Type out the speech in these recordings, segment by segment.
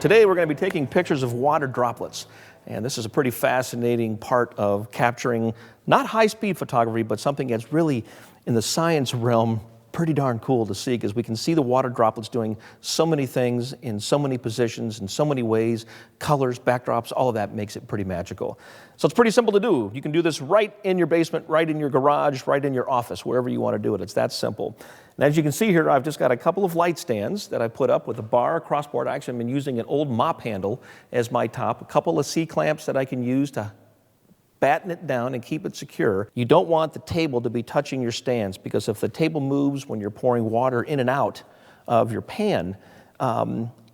Today we're going to be taking pictures of water droplets, and this is a pretty fascinating part of capturing not high-speed photography, but something that's really in the science realm pretty darn cool to see, because we can see the water droplets doing so many things in so many positions, in so many ways, colors, backdrops, all of that makes it pretty magical. So it's pretty simple to do. You can do this right in your basement, right in your garage, right in your office, wherever you want to do it. It's that simple. And as you can see here, I've just got a couple of light stands that I put up with a bar, crossboard. Actually, I've been using an old mop handle as my top, a couple of C-clamps that I can use to batten it down and keep it secure. You don't want the table to be touching your stands, because if the table moves when you're pouring water in and out of your pan,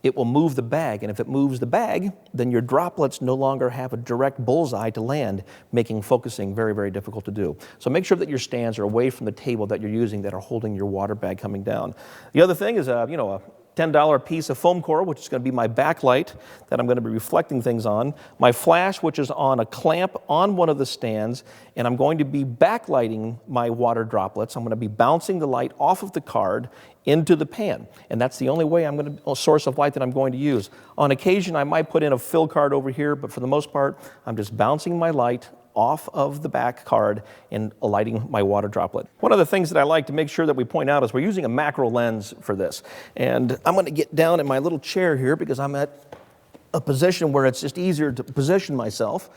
it will move the bag, and if it moves the bag, then your droplets no longer have a direct bullseye to land, making focusing very, very difficult to do. So make sure that your stands are away from the table that you're using that are holding your water bag coming down. The other thing is a $10 piece of foam core, which is going to be my backlight that I'm going to be reflecting things on, my flash, which is on a clamp on one of the stands, and I'm going to be backlighting my water droplets. I'm going to be bouncing the light off of the card into the pan, and that's the only way I'm going to, source of light that I'm going to use. On occasion, I might put in a fill card over here, but for the most part, I'm just bouncing my light off of the back card and lighting my water droplet. One of the things that I like to make sure that we point out is we're using a macro lens for this. And I'm going to get down in my little chair here because I'm at a position where it's just easier to position myself.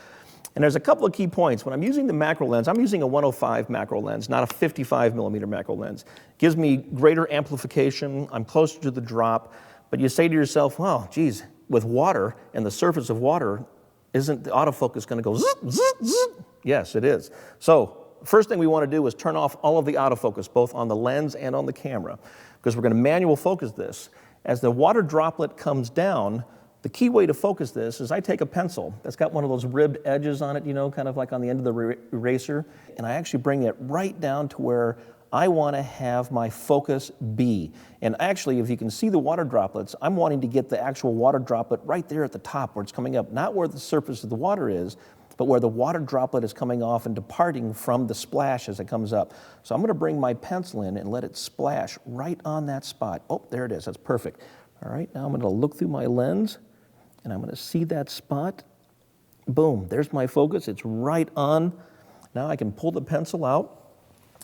And there's a couple of key points. When I'm using the macro lens, I'm using a 105 macro lens, not a 55 millimeter macro lens. It gives me greater amplification. I'm closer to the drop. But you say to yourself, well, geez, with water and the surface of water, isn't the autofocus going to go zip, zip, zip? Yes, it is. So first thing we want to do is turn off all of the autofocus, both on the lens and on the camera, because we're going to manual focus this. As the water droplet comes down, the key way to focus this is I take a pencil that's got one of those ribbed edges on it, kind of like on the end of the eraser, and I actually bring it right down to where I want to have my focus be. And actually, if you can see the water droplets, I'm wanting to get the actual water droplet right there at the top where it's coming up, not where the surface of the water is, but where the water droplet is coming off and departing from the splash as it comes up. So I'm going to bring my pencil in and let it splash right on that spot. Oh, there it is. That's perfect. All right, now I'm going to look through my lens, and I'm going to see that spot. Boom, there's my focus. It's right on. Now I can pull the pencil out.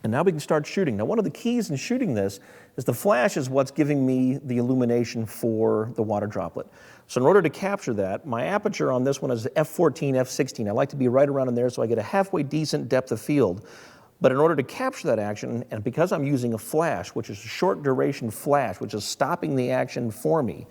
And now we can start shooting. Now, one of the keys in shooting this is the flash is what's giving me the illumination for the water droplet. So in order to capture that, my aperture on this one is f14, f16. I like to be right around in there so I get a halfway decent depth of field. But in order to capture that action, and because I'm using a flash, which is a short duration flash, which is stopping the action for me,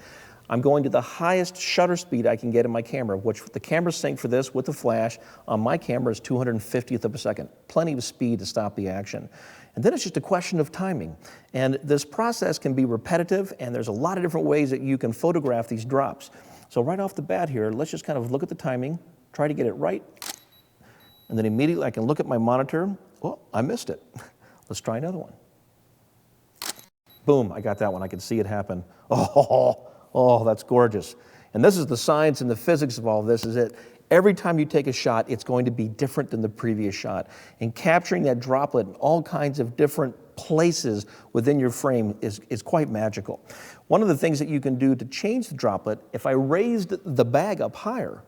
I'm going to the highest shutter speed I can get in my camera, which the camera sync for this with the flash on my camera is 250th of a second. Plenty of speed to stop the action. And then it's just a question of timing. And this process can be repetitive, and there's a lot of different ways that you can photograph these drops. So right off the bat here, let's just kind of look at the timing, try to get it right, and then immediately I can look at my monitor. Oh, I missed it. Let's try another one. Boom, I got that one. I can see it happen. Oh, that's gorgeous. And this is the science and the physics of all of this, is that every time you take a shot, it's going to be different than the previous shot. And capturing that droplet in all kinds of different places within your frame is quite magical. One of the things that you can do to change the droplet, if I raised the bag up higher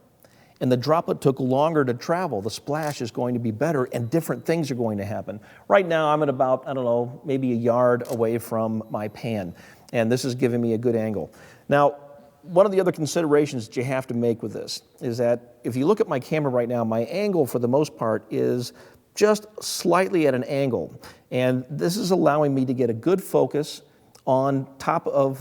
and the droplet took longer to travel, the splash is going to be better and different things are going to happen. Right now, I'm at about, maybe a yard away from my pan, and this is giving me a good angle. Now, one of the other considerations that you have to make with this is that if you look at my camera right now, my angle for the most part is just slightly at an angle. And this is allowing me to get a good focus on top of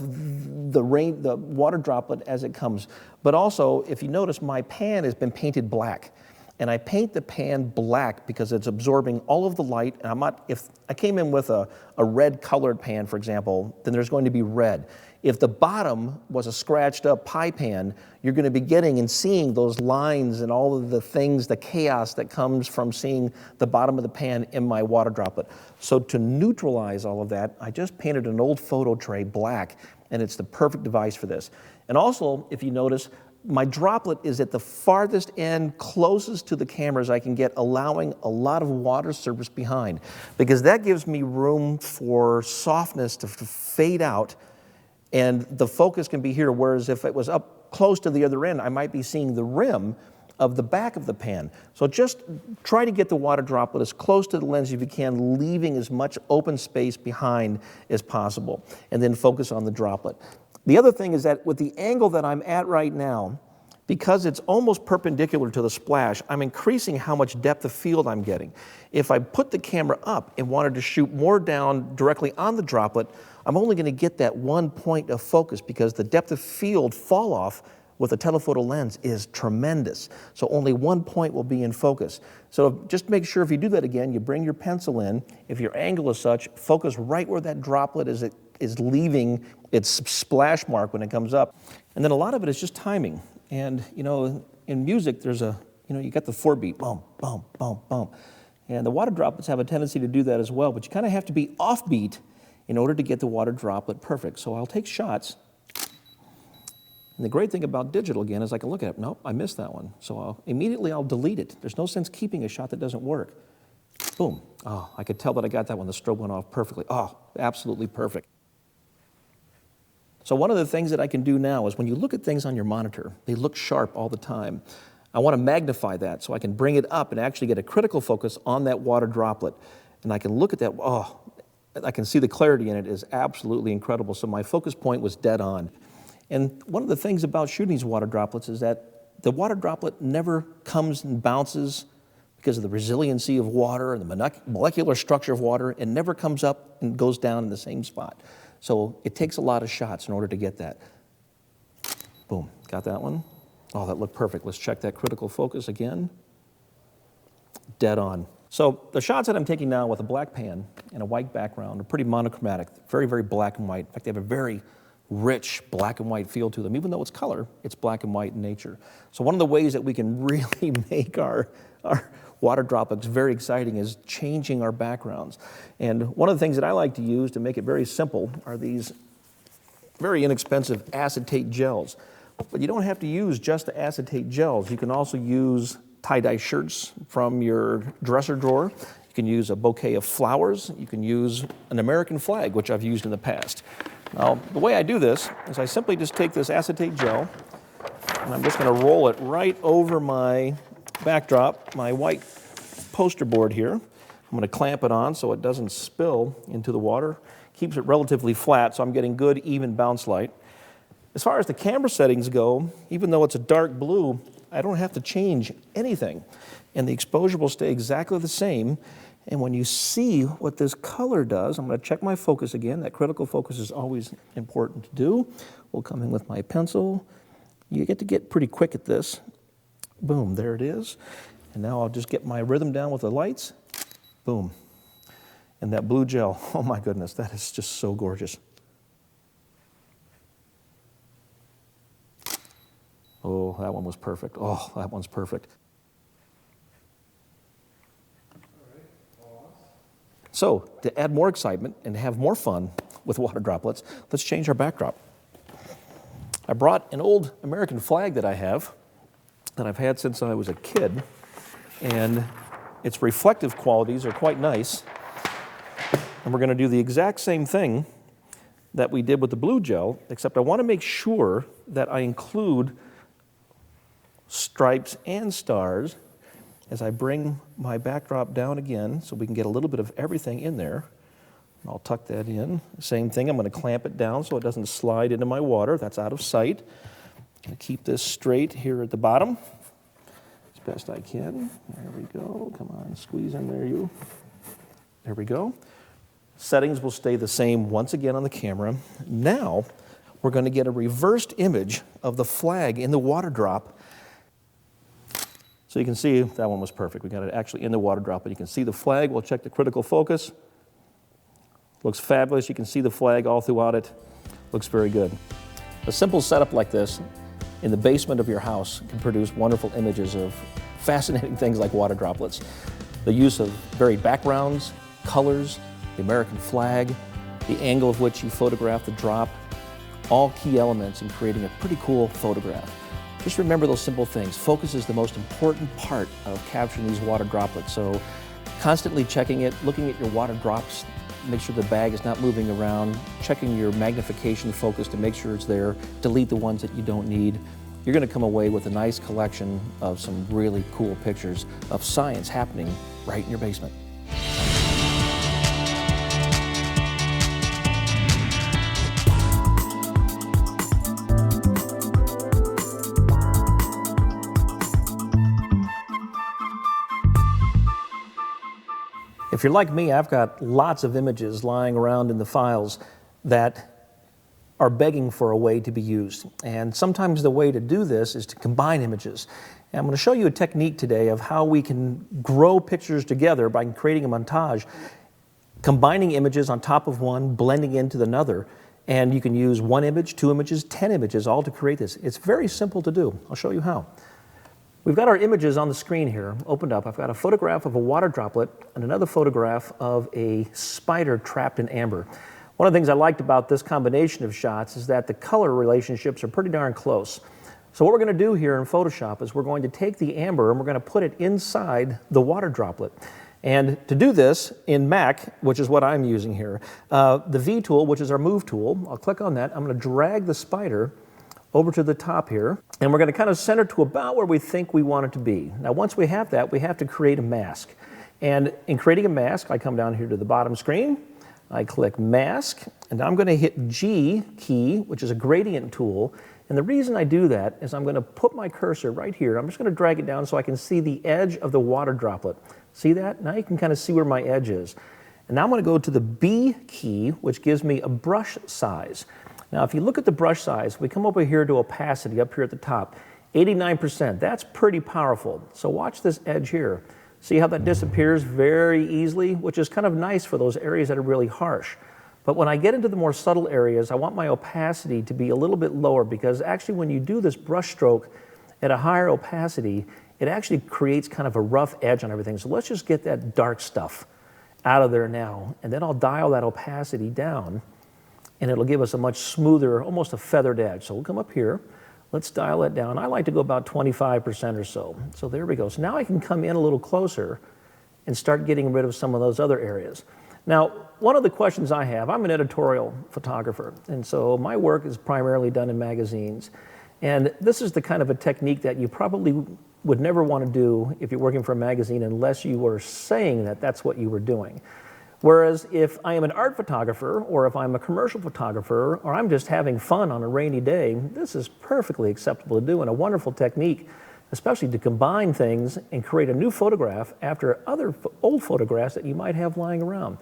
the water droplet as it comes. But also, if you notice, my pan has been painted black. And I paint the pan black because it's absorbing all of the light. And if I came in with a red colored pan, for example, then there's going to be red. If the bottom was a scratched up pie pan, you're going to be getting and seeing those lines and all of the things, the chaos that comes from seeing the bottom of the pan in my water droplet. So to neutralize all of that, I just painted an old photo tray black, and it's the perfect device for this. And also, if you notice, my droplet is at the farthest end, closest to the camera as I can get, allowing a lot of water surface behind, because that gives me room for softness to fade out And the focus can be here, whereas if it was up close to the other end, I might be seeing the rim of the back of the pan. So just try to get the water droplet as close to the lens as you can, leaving as much open space behind as possible, and then focus on the droplet. The other thing is that with the angle that I'm at right now, because it's almost perpendicular to the splash, I'm increasing how much depth of field I'm getting. If I put the camera up and wanted to shoot more down directly on the droplet, I'm only going to get that one point of focus because the depth of field fall off with a telephoto lens is tremendous. So only one point will be in focus. So just make sure if you do that again, you bring your pencil in. If your angle is such, focus right where that droplet is leaving its splash mark when it comes up. And then a lot of it is just timing. And you know, in music, there's you got the 4-beat, boom, boom, boom, boom. And the water droplets have a tendency to do that as well, but you kind of have to be offbeat in order to get the water droplet perfect. So I'll take shots. And the great thing about digital, again, is I can look at it. Nope, I missed that one. So I'll delete it. There's no sense keeping a shot that doesn't work. Boom. Oh, I could tell that I got that one. The strobe went off perfectly. Oh, absolutely perfect. So one of the things that I can do now is when you look at things on your monitor, they look sharp all the time. I want to magnify that so I can bring it up and actually get a critical focus on that water droplet. And I can look at that. Oh, I can see the clarity in it is absolutely incredible. So my focus point was dead on. And one of the things about shooting these water droplets is that the water droplet never comes and bounces because of the resiliency of water and the molecular structure of water. It never comes up and goes down in the same spot. So it takes a lot of shots in order to get that. Boom, got that one? Oh, that looked perfect. Let's check that critical focus again. Dead on. So the shots that I'm taking now with a black pan and a white background are pretty monochromatic, very, very black and white. In fact, they have a very rich black and white feel to them. Even though it's color, it's black and white in nature. So one of the ways that we can really make our water droplets very exciting is changing our backgrounds. And one of the things that I like to use to make it very simple are these very inexpensive acetate gels. But you don't have to use just the acetate gels. You can also use tie-dye shirts from your dresser drawer. You can use a bouquet of flowers. You can use an American flag, which I've used in the past. Now, the way I do this is I simply just take this acetate gel, and I'm just going to roll it right over my backdrop, my white poster board here. I'm going to clamp it on so it doesn't spill into the water. Keeps it relatively flat, so I'm getting good, even bounce light. As far as the camera settings go, even though it's a dark blue, I don't have to change anything. And the exposure will stay exactly the same. And when you see what this color does, I'm going to check my focus again. That critical focus is always important to do. We'll come in with my pencil. You get to get pretty quick at this. Boom, there it is. And now I'll just get my rhythm down with the lights. Boom. And that blue gel, oh my goodness, that is just so gorgeous. Oh, that one was perfect. Oh, that one's perfect. So, to add more excitement and have more fun with water droplets, let's change our backdrop. I brought an old American flag that I have, that I've had since I was a kid, and its reflective qualities are quite nice. And we're going to do the exact same thing that we did with the blue gel, except I want to make sure that I include stripes and stars as I bring my backdrop down again so we can get a little bit of everything in there. I'll tuck that in. Same thing, I'm going to clamp it down so it doesn't slide into my water. That's out of sight. I'm going to keep this straight here at the bottom as best I can. There we go. Come on, squeeze in there, you. There we go. Settings will stay the same once again on the camera. Now, we're going to get a reversed image of the flag in the water drop. So you can see that one was perfect. We got it actually in the water drop, but you can see the flag. We'll check the critical focus. Looks fabulous. You can see the flag all throughout it. Looks very good. A simple setup like this in the basement of your house can produce wonderful images of fascinating things like water droplets. The use of varied backgrounds, colors, the American flag, the angle of which you photograph the drop, all key elements in creating a pretty cool photograph. Just remember those simple things. Focus is the most important part of capturing these water droplets. So constantly checking it, looking at your water drops make sure the bag is not moving around, checking your magnification focus to make sure it's there, delete the ones that you don't need. You're going to come away with a nice collection of some really cool pictures of science happening right in your basement. If you're like me, I've got lots of images lying around in the files that are begging for a way to be used. And sometimes the way to do this is to combine images. And I'm going to show you a technique today of how we can grow pictures together by creating a montage, combining images on top of one, blending into another. And you can use 1 image, 2 images, 10 images, all to create this. It's very simple to do. I'll show you how. We've got our images on the screen here, opened up. I've got a photograph of a water droplet and another photograph of a spider trapped in amber. One of the things I liked about this combination of shots is that the color relationships are pretty darn close. So what we're going to do here in Photoshop is we're going to take the amber and we're going to put it inside the water droplet. And to do this in Mac, which is what I'm using here, the V tool, which is our move tool, I'll click on that. I'm going to drag the spider over to the top here, and we're going to kind of center to about where we think we want it to be. Now, once we have that, we have to create a mask. And in creating a mask, I come down here to the bottom screen, I click Mask, and I'm going to hit G key, which is a gradient tool. And the reason I do that is I'm going to put my cursor right here. I'm just going to drag it down so I can see the edge of the water droplet. See that? Now you can kind of see where my edge is. And now I'm going to go to the B key, which gives me a brush size. Now, if you look at the brush size, we come over here to opacity up here at the top, 89%. That's pretty powerful. So watch this edge here. See how that disappears very easily, which is kind of nice for those areas that are really harsh. But when I get into the more subtle areas, I want my opacity to be a little bit lower because actually when you do this brush stroke at a higher opacity, it actually creates kind of a rough edge on everything. So let's just get that dark stuff out of there now, and then I'll dial that opacity down, and it'll give us a much smoother, almost a feathered edge. So we'll come up here, let's dial it down. I like to go about 25% or so. So there we go. So now I can come in a little closer and start getting rid of some of those other areas. Now, one of the questions I have, I'm an editorial photographer, and so my work is primarily done in magazines. And this is the kind of a technique that you probably would never want to do if you're working for a magazine unless you were saying that that's what you were doing. Whereas if I am an art photographer, or if I'm a commercial photographer, or I'm just having fun on a rainy day, this is perfectly acceptable to do and a wonderful technique, especially to combine things and create a new photograph after other old photographs that you might have lying around.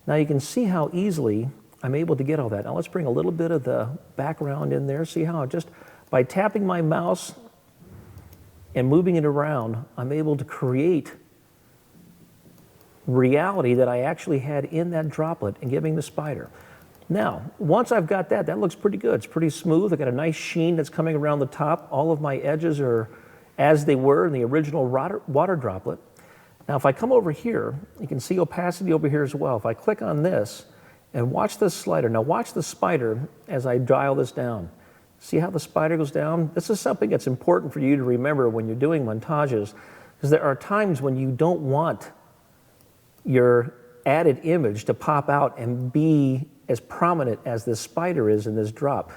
Now you can see how easily I'm able to get all that. Now let's bring a little bit of the background in there. See how just by tapping my mouse and moving it around, I'm able to create reality that I actually had in that droplet and giving the spider. Now, once I've got that, that looks pretty good. It's pretty smooth. I've got a nice sheen that's coming around the top. All of my edges are as they were in the original water droplet. Now, if I come over here, you can see opacity over here as well. If I click on this and watch this slider. Now watch the spider as I dial this down. See how the spider goes down? This is something that's important for you to remember when you're doing montages, because there are times when you don't want your added image to pop out and be as prominent as this spider is in this drop.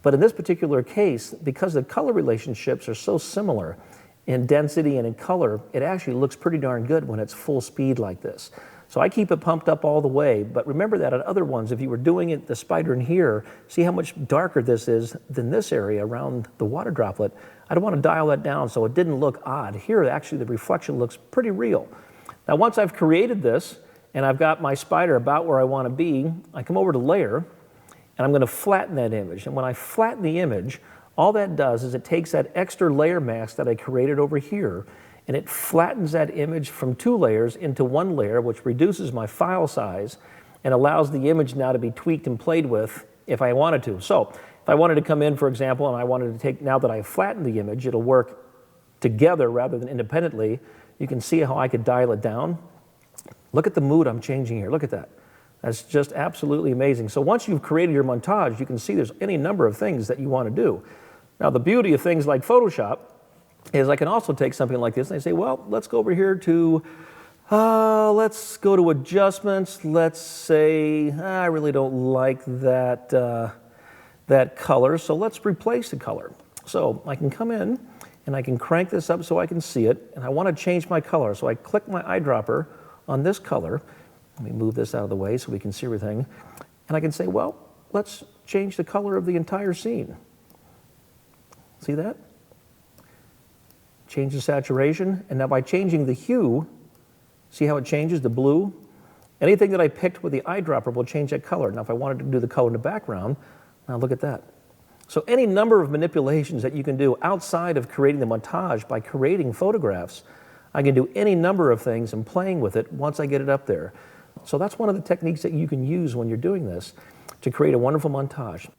But in this particular case, because the color relationships are so similar in density and in color, it actually looks pretty darn good when it's full speed like this. So I keep it pumped up all the way, but remember that on other ones, if you were doing it, the spider in here, see how much darker this is than this area around the water droplet. I'd want to dial that down so it didn't look odd. Here, actually, the reflection looks pretty real. Now, once I've created this, and I've got my spider about where I want to be, I come over to Layer, and I'm going to flatten that image. And when I flatten the image, all that does is it takes that extra layer mask that I created over here, and it flattens that image from 2 layers into 1 layer, which reduces my file size and allows the image now to be tweaked and played with if I wanted to. So if I wanted to come in, for example, and I wanted to take, now that I've flattened the image, it'll work together rather than independently. You can see how I could dial it down. Look at the mood I'm changing here. Look at that. That's just absolutely amazing. So once you've created your montage, you can see there's any number of things that you want to do. Now, the beauty of things like Photoshop is I can also take something like this and I say, well, let's go over here to Let's go to adjustments. Let's say I really don't like that, that color, so let's replace the color. So I can come in and I can crank this up so I can see it, and I want to change my color. So I click my eyedropper on this color. Let me move this out of the way so we can see everything. And I can say, well, let's change the color of the entire scene. See that? Change the saturation, and now by changing the hue, see how it changes, the blue? Anything that I picked with the eyedropper will change that color. Now if I wanted to do the color in the background, now look at that. So any number of manipulations that you can do outside of creating the montage by creating photographs, I can do any number of things and playing with it once I get it up there. So that's one of the techniques that you can use when you're doing this to create a wonderful montage.